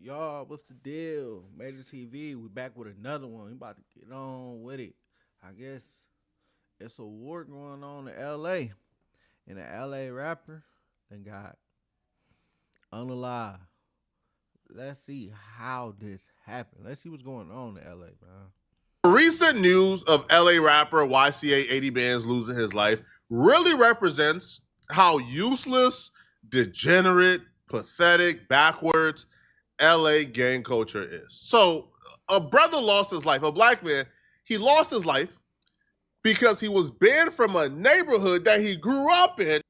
Y'all, what's the deal? Major TV, we back with another one. We about to get on with it. I guess it's a war going on in LA. And the LA rapper then got unalive. Let's see how this happened. Let's see what's going on in LA, man. Recent news of LA rapper YCA 80 Bands losing his life really represents how useless, degenerate, pathetic, backwards LA gang culture is. So, a brother lost his life, a black man, he lost his life because he was banned from a neighborhood that he grew up in.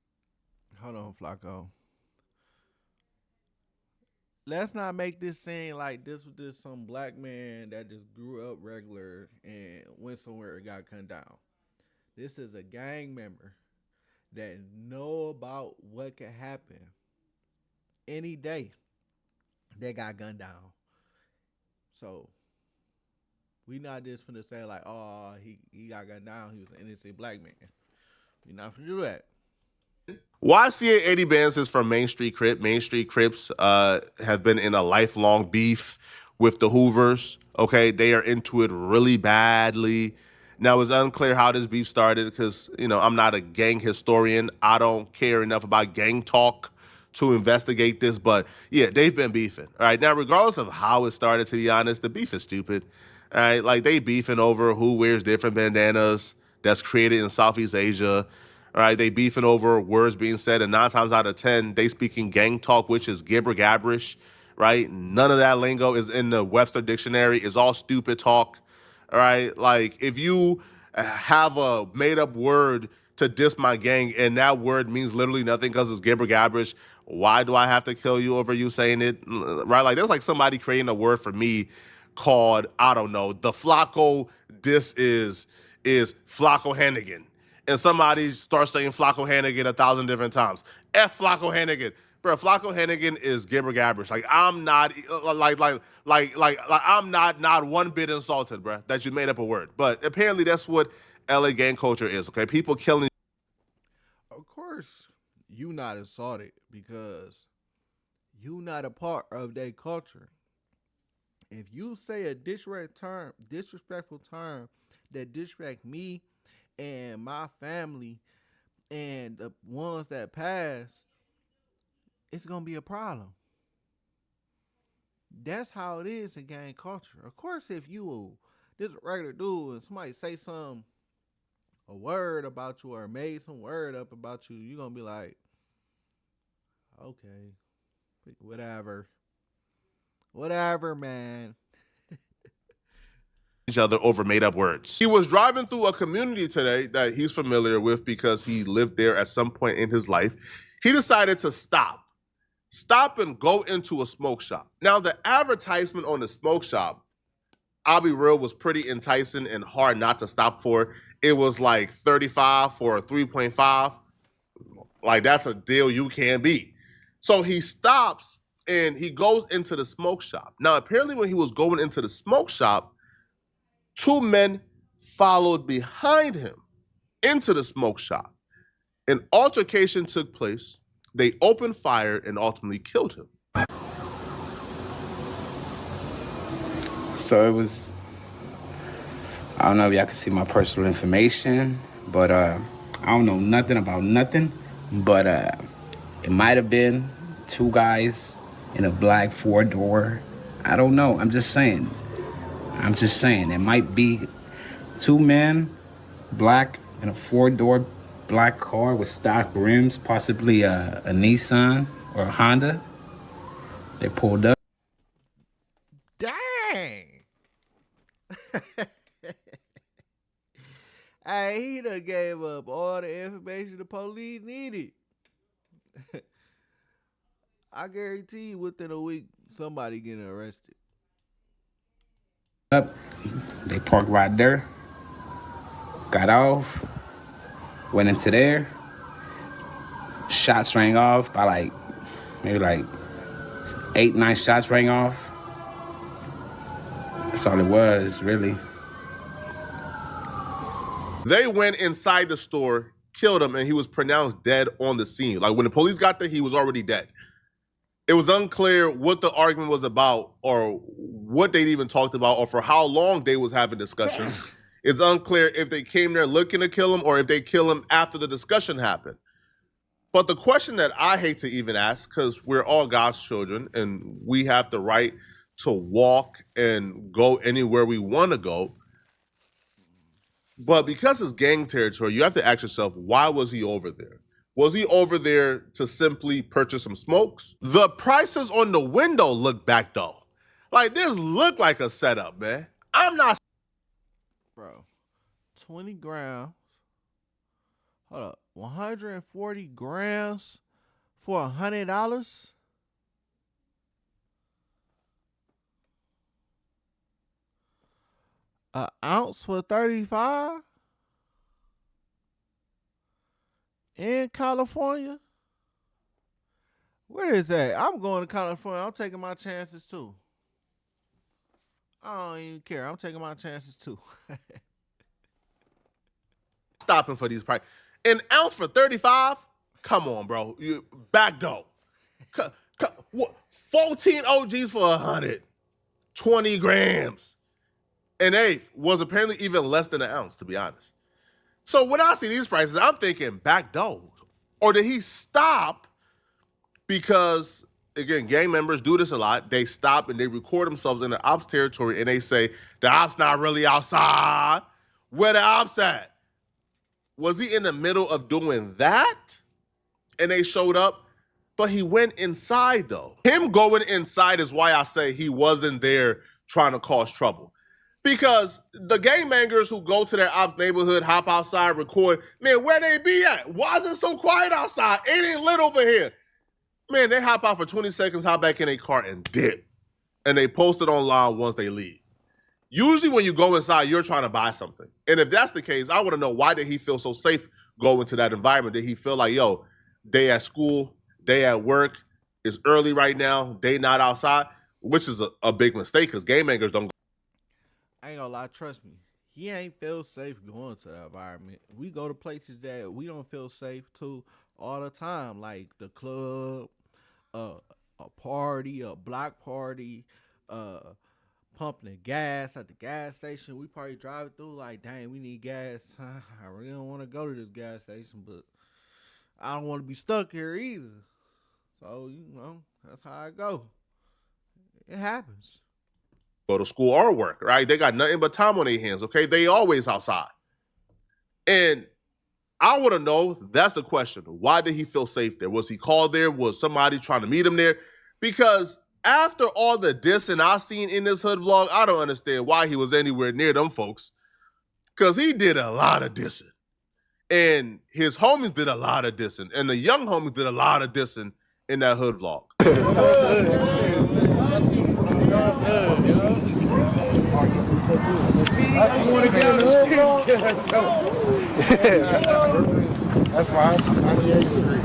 Hold on, Flacco. Let's not make this seem like this was just some black man that just grew up regular and went somewhere and got gunned down. This is a gang member that know about what could happen any day that got gunned down. So we not just finna say like, oh, he got gunned down. He was an innocent black man. We not finna do that. YCA 80 Bands is from Main Street Crip. Main Street Crips have been in a lifelong beef with the Hoovers. Okay, they are into it really badly. Now, it's unclear how this beef started because, I'm not a gang historian. I don't care enough about gang talk to investigate this. But, yeah, they've been beefing. All right, now, regardless of how it started, to be honest, the beef is stupid. All right, like they beefing over who wears different bandanas that's created in Southeast Asia. All right, they beefing over words being said, and 9 times out of 10, they speaking gang talk, which is gibber gabberish, right? None of that lingo is in the Webster dictionary. It's all stupid talk, all right? Like, if you have a made-up word to diss my gang, and that word means literally nothing because it's gibber gabberish, why do I have to kill you over you saying it, right? Like, there's like somebody creating a word for me called, I don't know, the Flacco diss is Flacco Hannigan, and somebody starts saying Flacco Hannigan 1,000 different times. F Flacco Hannigan. Bro, Flacco Hannigan is gibber gabberish. Like, I'm not I'm not one bit insulted, bro, that you made up a word. But apparently that's what LA gang culture is, okay? People killing. Of course, you not assaulted because you not a part of their culture. If you say a disrespectful term that disrespect me and my family and the ones that pass, it's gonna be a problem. That's how it is in gang culture. Of course, if you this regular dude and somebody say some a word about you or made some word up about you, you're gonna be like, okay, whatever. Whatever, man. Each other over made up words. He was driving through a community today that he's familiar with because he lived there at some point in his life. He decided to stop and go into a smoke shop. Now, the advertisement on the smoke shop, I'll be real, was pretty enticing and hard not to stop for. It was like 35 for a 3.5. Like, that's a deal you can't beat. So he stops and he goes into the smoke shop. Now, apparently when he was going into the smoke shop, 2 men followed behind him into the smoke shop. An altercation took place. They opened fire and ultimately killed him. So it was, I don't know if y'all can see my personal information, but I don't know nothing about nothing, but it might have been 2 guys in a black 4-door. I don't know. I'm just saying. It might be 2 men, black, in a 4-door black car with stock rims, possibly a Nissan or a Honda. They pulled up. Dang. Hey, he done gave up all the information the police needed. I guarantee you within a week, somebody getting arrested. Up. They parked right there, got off, went into there. Shots rang off by maybe 8, 9 shots rang off. That's all it was, really. They went inside the store, killed him, and he was pronounced dead on the scene. Like, when the police got there, he was already dead. It was unclear what the argument was about or what they'd even talked about or for how long they was having discussion. It's unclear if they came there looking to kill him or if they kill him after the discussion happened. But the question that I hate to even ask, because we're all God's children and we have the right to walk and go anywhere we want to go. But because it's gang territory, you have to ask yourself, why was he over there? Was he over there to simply purchase some smokes? The prices on the window look back though. Like this looked like a setup, man. I'm not. Bro, 20 grams. Hold up. 140 grams for $100? An ounce for 35? In California? Where is that? I'm going to California. I'm taking my chances too. I don't even care. I'm taking my chances too. Stopping for these prices. An ounce for 35? Come on, bro. You back door. 14 OGs for 100. 20 grams. An eighth was apparently even less than an ounce, to be honest. So when I see these prices, I'm thinking back door. Or did he stop because, again, gang members do this a lot. They stop and they record themselves in the Opps territory and they say, the Opps not really outside. Where the Opps at? Was he in the middle of doing that? And they showed up? But he went inside, though. Him going inside is why I say he wasn't there trying to cause trouble. Because the gangbangers who go to their Opps neighborhood, hop outside, record, man, where they be at? Why is it so quiet outside? It ain't lit over here. Man, they hop out for 20 seconds, hop back in a car and dip. And they post it online once they leave. Usually when you go inside, you're trying to buy something. And if that's the case, I want to know, why did he feel so safe going to that environment? Did he feel like, yo, they at school, they at work, it's early right now, they not outside? Which is a big mistake because gangbangers don't. I ain't gonna lie, trust me. He ain't feel safe going to that environment. We go to places that we don't feel safe to all the time, like the club, a party, a block party, pumping the gas at the gas station. We probably drive through like, dang, we need gas. I really don't want to go to this gas station, but I don't want to be stuck here either. So, that's how I go. It happens. Go to school or work, right? They got nothing but time on their hands, okay? They always outside. And I want to know, that's the question. Why did he feel safe there? Was he called there? Was somebody trying to meet him there? Because after all the dissing I seen in this hood vlog, I don't understand why he was anywhere near them folks. Because he did a lot of dissing. And his homies did a lot of dissing. And the young homies did a lot of dissing in that hood vlog. That's why I'm 98th Street.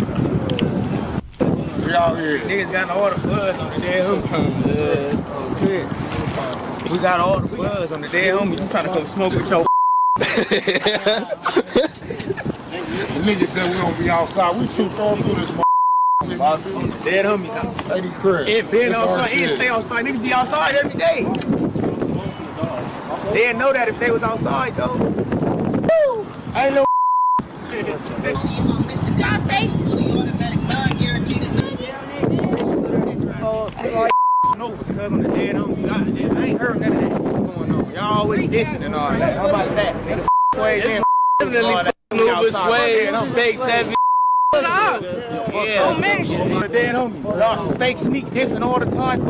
We out here. Niggas got all the buzz on the dead homie. We got all the buzz on the dead homie. You trying to come smoke with your The niggas said we gonna be outside. We two throw through this dead homie. lady crib. It been outside, it stay outside. Niggas be outside every day. They didn't know that if they was outside though. Woo! I ain't no Mr. Johnson. no, because on the dead homie. I ain't heard none of that going on. Y'all always dissing and all that. How about that? Nigga, ways in. Louis Wade, fake savvy. Yeah. On the dead homie. Y'all fake sneak dissing all the time.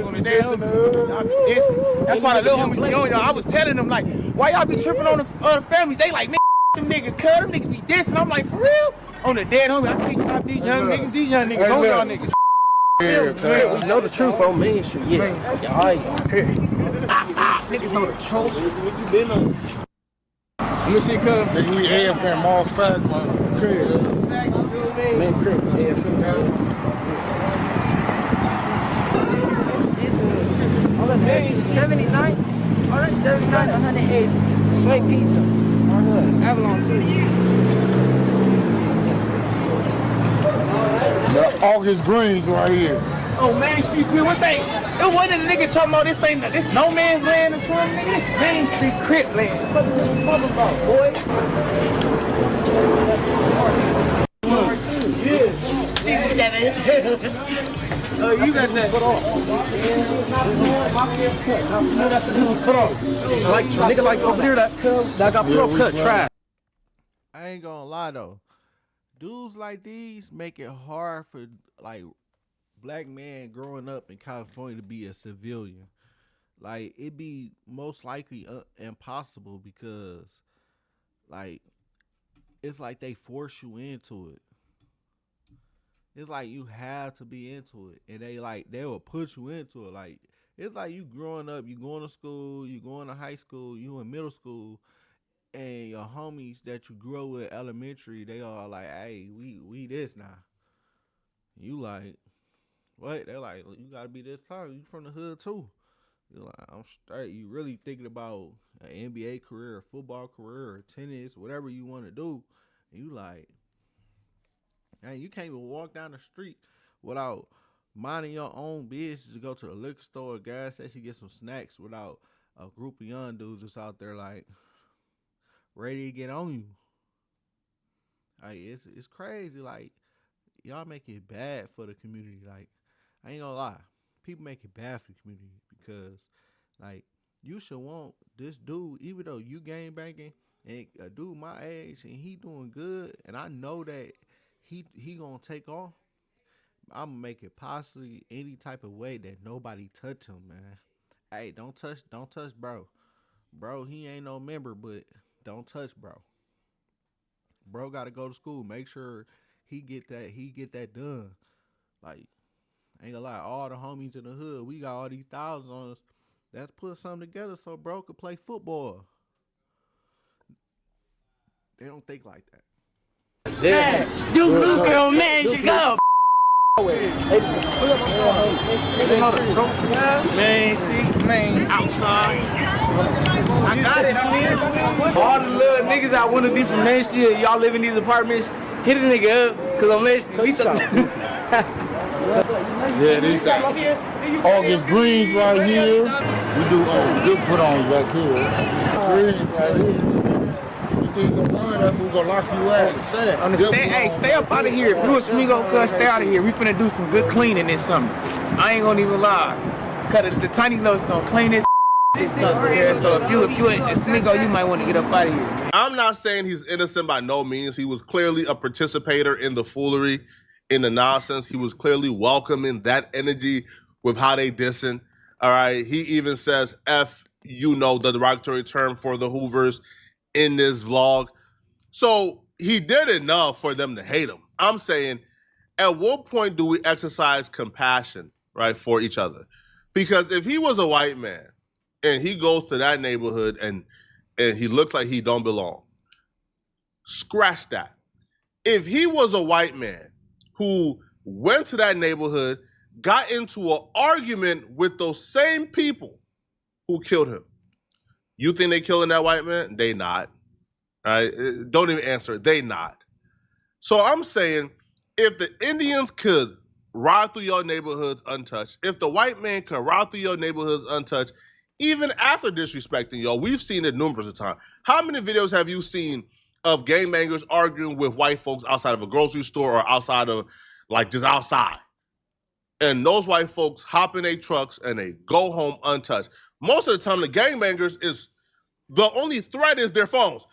On the dead homie. Y'all be dissing. That's why the little homies be on y'all. I was telling them, like, why y'all be tripping on the other families? They like, man, them niggas cut, them niggas be dissing. I'm like, for real? On the dead homie, I can't stop these young niggas. These young niggas know y'all niggas. Yeah, we know the truth on Main Street. Yeah. Niggas know the truth. What you been on? Let me see, cuz. Nigga, we AFM, all fact, man. Crib. Man, crib, AFM. All the days, 79. All right, 79, 108. Sweet pizza. Avalon too. The August Greens right here. Oh, Main Street, what they? It wasn't a nigga talking about this ain't this no man's land or something, nigga. This Main Street Crip land. What you talking about, boy? Oh, you got that put on. That's a dude put on. Like nigga like over there that got put on cut trash. I ain't gonna lie though. Dudes like these make it hard for like black men growing up in California to be a civilian. Like it be most likely impossible because like it's like they force you into it. It's like you have to be into it, and they will put you into it. Like it's like you growing up, you going to school, you going to high school, you in middle school, and your homies that you grew up with elementary, they all like, hey, we this now. You like, what? They're like, you gotta be this time. You from the hood too. You're like, I'm straight. You really thinking about an NBA career, a football career, or tennis, whatever you want to do. And you like, man, you can't even walk down the street without minding your own business to go to the liquor store or gas station, get some snacks without a group of young dudes that's out there like ready to get on you. Like it's crazy. Like y'all make it bad for the community. Like I ain't gonna lie, people make it bad for the community because like you should want this dude, even though you game banking and a dude my age and he doing good, and I know that he gonna take off. I'm gonna make it possibly any type of way that nobody touch him, man. Hey, don't touch bro. Bro, he ain't no member, but don't touch bro. Bro gotta go to school. Make sure he get that done. Like, ain't gonna lie, all the homies in the hood, we got all these thousands on us. Let's put something together so bro could play football. They don't think like that. Yeah, Duke Nukem, man, should go. Main Street, Main, outside. I got it, I'm here. All the little niggas that want to be from Main Street, y'all live in these apartments, hit a nigga up, cause on Main Street, Yeah, this that August Greens right here. We do good put on back here. Greens right here. You think you're gonna run, we're gonna lock you out. Hey, stay up out of here. If you a Smigo, cuz stay out of here. We finna do some good cleaning this summer. I ain't gonna even lie. Cause the tiny nose gonna clean it. So if you a Smigo, you might want to get up out of here. I'm not saying he's innocent by no means. He was clearly a participator in the foolery, in the nonsense. He was clearly welcoming that energy with how they dissing. All right. He even says F, the derogatory term for the Hoovers in this vlog. So he did enough for them to hate him. I'm saying, at what point do we exercise compassion, right, for each other? Because if he was a white man and he goes to that neighborhood and he looks like he don't belong, scratch that. If he was a white man who went to that neighborhood, got into an argument with those same people who killed him, you think they killing that white man? They not. All right? Don't even answer it. They not. So I'm saying, if the Indians could ride through your neighborhoods untouched, if the white man could ride through your neighborhoods untouched, even after disrespecting y'all, we've seen it numerous of times. How many videos have you seen of gangbangers arguing with white folks outside of a grocery store or outside of, like, just outside? And those white folks hop in their trucks and they go home untouched. Most of the time, the gangbangers the only threat is their phones.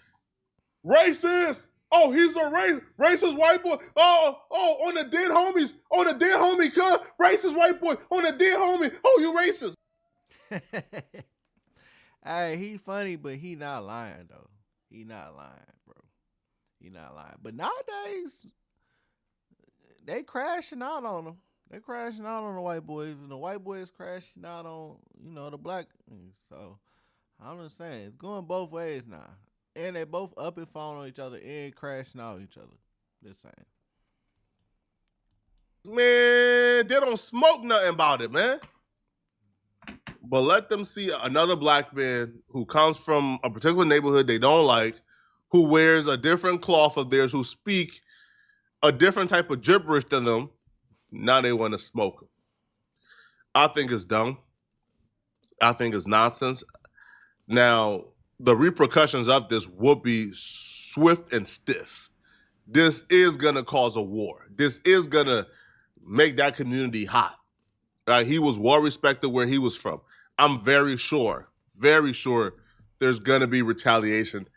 Racist! Oh, he's a racist white boy. Oh, on the dead homies. On the dead homie, cuz. Racist white boy. On the dead homie. Oh, you racist. Hey, he funny, but he not lying, though. He not lying, bro. He not lying. But nowadays, they crashing out on them. They crashing out on the white boys, and the white boys crashing out on, the black. So, I'm just saying, it's going both ways now. And they both up and falling on each other and crashing out on each other. Just saying. Man, they don't smoke nothing about it, man. But let them see another black man who comes from a particular neighborhood they don't like, who wears a different cloth of theirs, who speak a different type of gibberish than them. Now they want to smoke him. I think it's dumb. I think it's nonsense. Now, the repercussions of this will be swift and stiff. This is gonna cause a war. This is gonna make that community hot. Right? He was well respected where he was from. I'm very sure there's gonna be retaliation,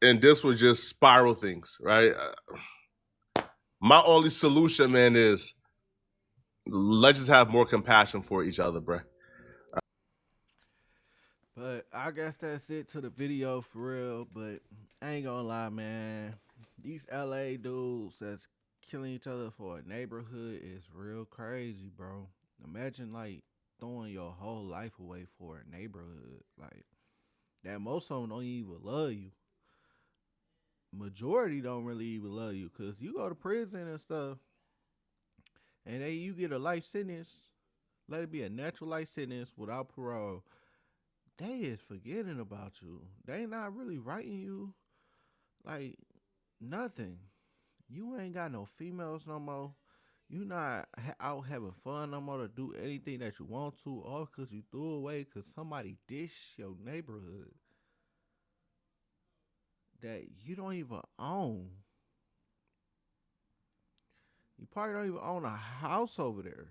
and this would just spiral things. Right? My only solution, man, is let's just have more compassion for each other, bro. But I guess that's it to the video for real. But I ain't gonna lie, man. These LA dudes that's killing each other for a neighborhood is real crazy, bro. Imagine like throwing your whole life away for a neighborhood. Like that most of them don't even love you. Majority don't really even love you because you go to prison and stuff and then you get a life sentence. Let it be a natural life sentence without parole. They is forgetting about you. They not really writing you like nothing. You ain't got no females no more. You not out having fun no more to do anything that you want to, all because you threw away because somebody dished your neighborhood that you don't even own. You probably don't even own a house over there.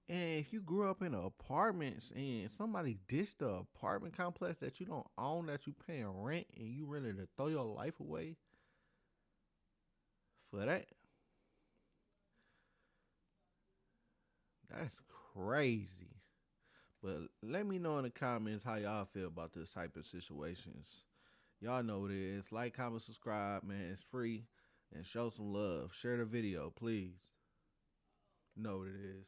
And if you grew up in apartments and somebody dished the apartment complex that you don't own, that you paying rent, and you ready to throw your life away for that, that's crazy. But let me know in the comments how y'all feel about this type of situations. Y'all know what it is. Like, comment, subscribe, man. It's free. And show some love. Share the video, please. You know what it is.